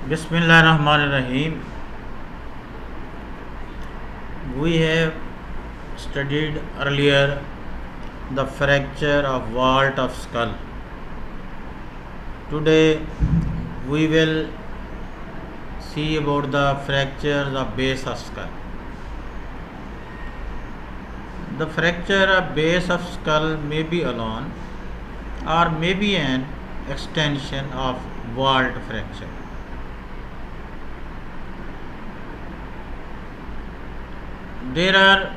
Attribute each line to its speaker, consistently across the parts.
Speaker 1: Bismillahirrahmanirrahim. We have studied earlier the fracture of vault of skull. Today we will see about the fractures of base of skull. The fracture of base of skull may be alone or may be an extension of vault fracture. There are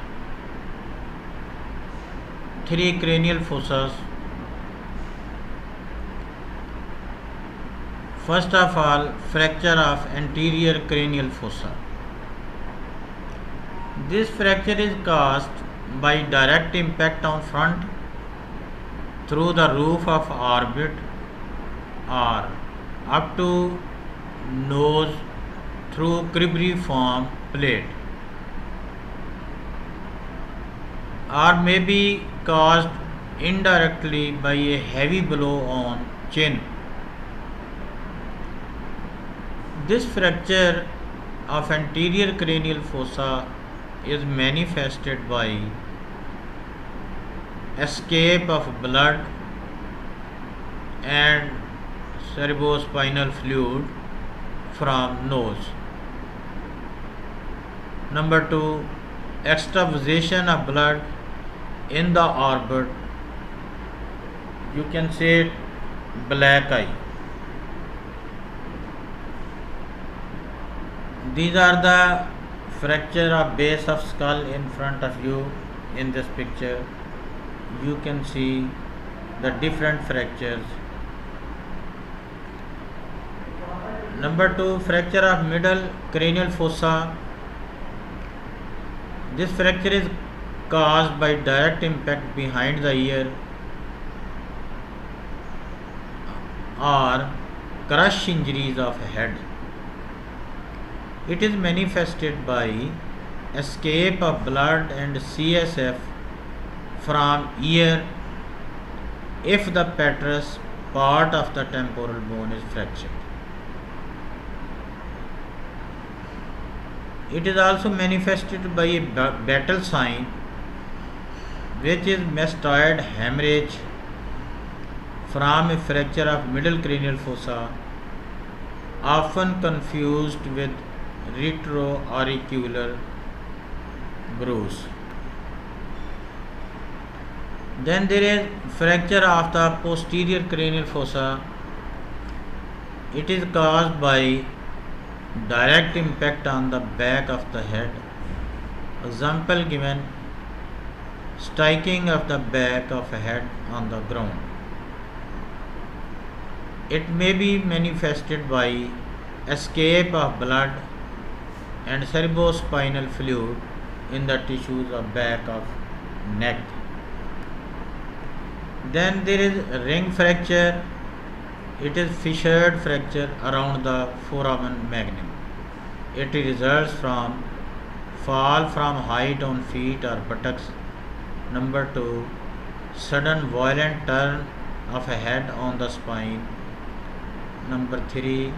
Speaker 1: three cranial fossas. First of all, fracture of anterior cranial fossa. This fracture is caused by direct impact on front through the roof of orbit or up to nose through cribriform plate, or may be caused indirectly by a heavy blow on chin. This fracture of anterior cranial fossa is manifested by escape of blood and cerebrospinal fluid from nose. Number 2, extravasation of blood in the orbit. You can say black eye. These are the fracture of base of skull in front of you. In this picture you can see the different fractures. Number 2, fracture of middle cranial fossa. This fracture is caused by direct impact behind the ear or crush injuries of head. It is manifested by escape of blood and CSF from ear if the petrous part of the temporal bone is fractured. It is also manifested by a battle sign, which is mastoid hemorrhage from a fracture of middle cranial fossa, often confused with retroauricular bruise. Then there is fracture of the posterior cranial fossa. It is caused by direct impact on the back of the head. Example given: striking of the back of a head on the ground. It may be manifested by escape of blood and cerebrospinal fluid in the tissues of back of neck. Then there is ring fracture. It is fissured fracture around the foramen magnum. It results from fall from height on feet or buttocks. Number 2, sudden violent turn of a head on the spine. Number 3,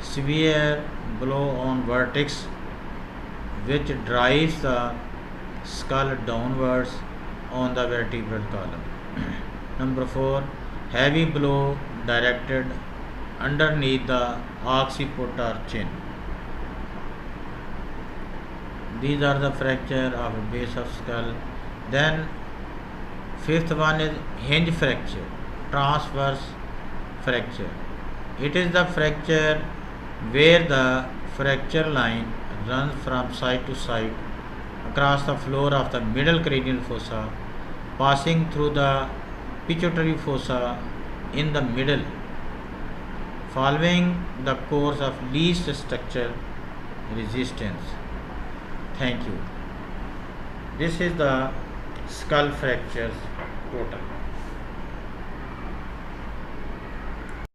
Speaker 1: severe blow on vertex which drives the skull downwards on the vertebral column. Number 4, heavy blow directed underneath the occiput or chin. These are the fracture of base of skull. Then fifth one is hinge fracture, transverse fracture. It is the fracture where the fracture line runs from side to side across the floor of the middle cranial fossa, passing through the pituitary fossa in the middle, following the course of least structure resistance. Thank you. This is the skull fractures total.